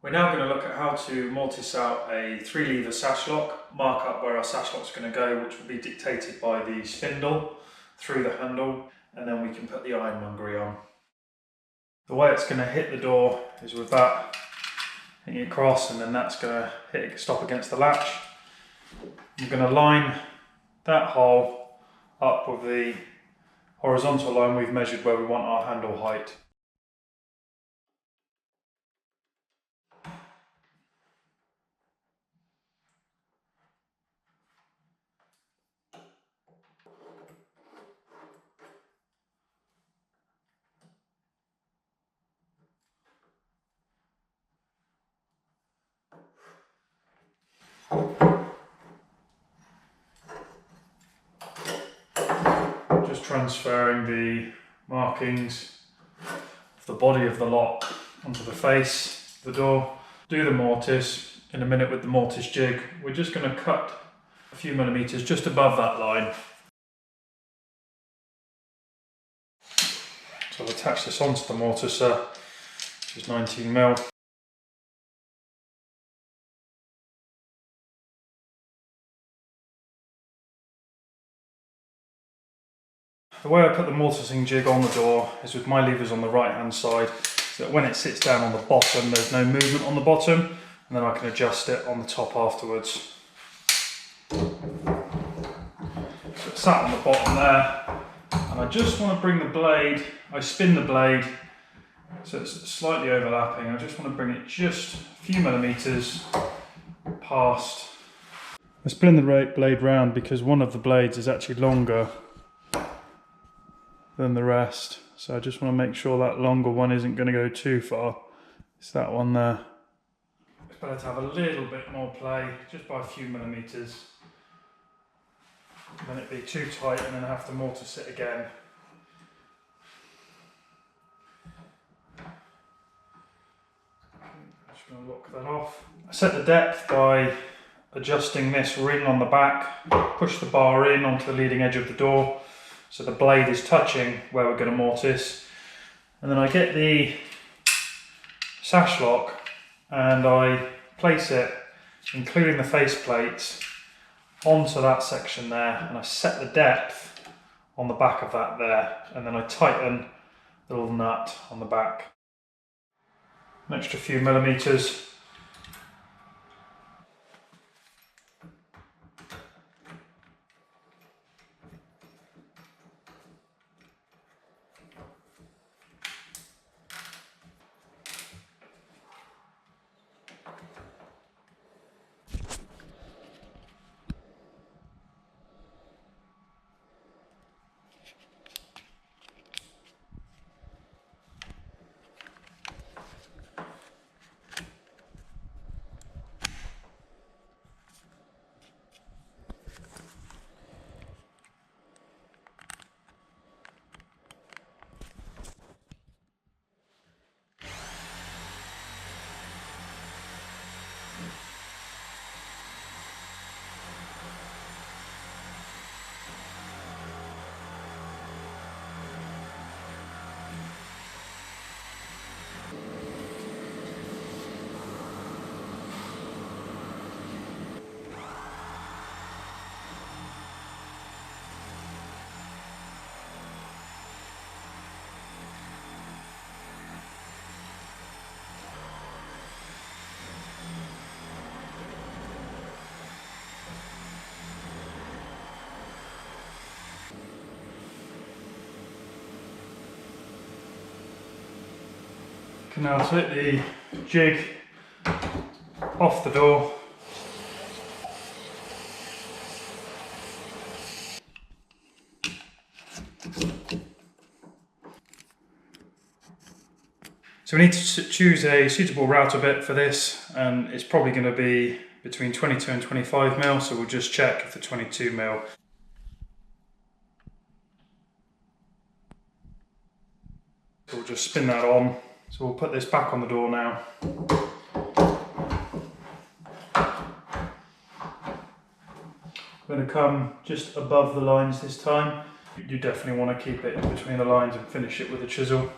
We're now going to look at how to mortise out a 3-lever sash lock, mark up where our sash lock's going to go, which will be dictated by the spindle through the handle, and then we can put the ironmongery on. The way it's going to hit the door is with that hitting across, and then that's going to stop against the latch. I'm going to line that hole up with the horizontal line we've measured where we want our handle height. Just transferring the markings of the body of the lock onto the face of the door. Do the mortise in a minute with the mortise jig. We're just going to cut a few millimeters just above that line. So I'll attach this onto the mortiser, which is 19mm. The way I put the mortising jig on the door is with my levers on the right hand side, so that when it sits down on the bottom there's no movement on the bottom, and then I can adjust it on the top afterwards. So it's sat on the bottom there, and I just want to bring the blade, I spin the blade so it's slightly overlapping. I just want to bring it just a few millimeters past. I spin the blade round because one of the blades is actually longer than the rest, so I just want to make sure that longer one isn't going to go too far. It's that one there. It's better to have a little bit more play, just by a few millimeters. Then it'd be too tight and then I have to mortise it again. I'm just going to lock that off. I set the depth by adjusting this ring on the back, push the bar in onto the leading edge of the door, so the blade is touching where we're going to mortise. And then I get the sash lock and I place it, including the face plates, onto that section there, and I set the depth on the back of that there, and then I tighten the little nut on the back. An extra few millimeters. Can now take the jig off the door. So we need to choose a suitable router bit for this, and it's probably going to be between 22 and 25mm, so we'll just check if the 22mm. So we'll just spin that on. So we'll put this back on the door now. I'm going to come just above the lines this time. You definitely want to keep it in between the lines and finish it with a chisel.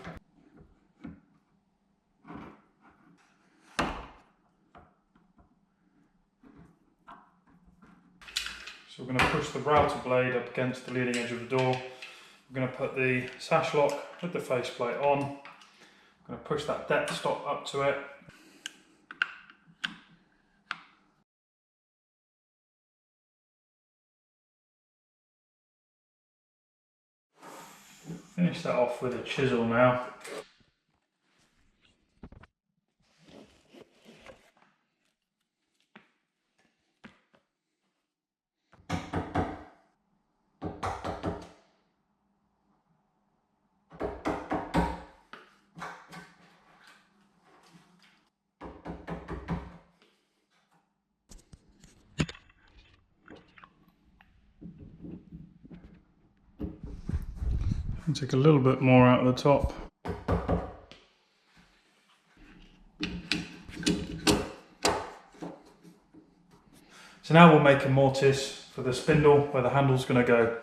So we're going to push the router blade up against the leading edge of the door. We're going to put the sash lock with the faceplate on. I'm going to push that depth stop up to it. Finish that off with a chisel now. And take a little bit more out of the top. So now we'll make a mortise for the spindle where the handle's going to go.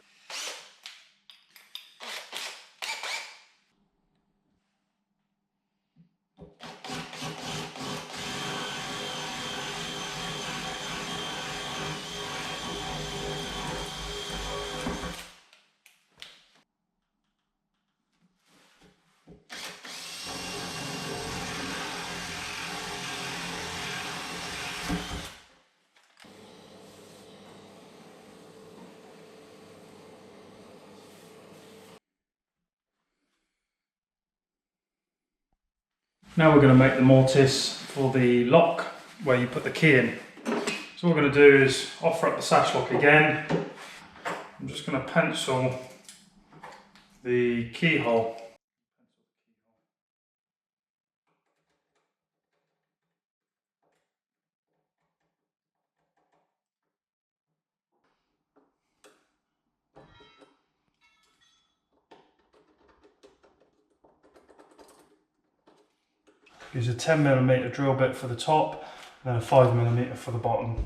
Now we're going to make the mortise for the lock where you put the key in. So what we're going to do is offer up the sash lock again. I'm just going to pencil the keyhole. Use a 10mm drill bit for the top and then a 5mm for the bottom.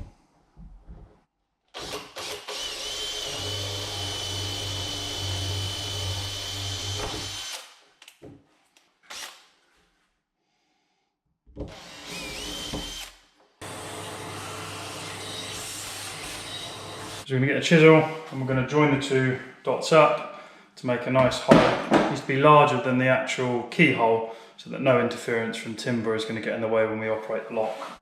So we're going to get a chisel and we're going to join the two dots up to make a nice hole. It needs to be larger than the actual keyhole so that no interference from timber is going to get in the way when we operate the lock.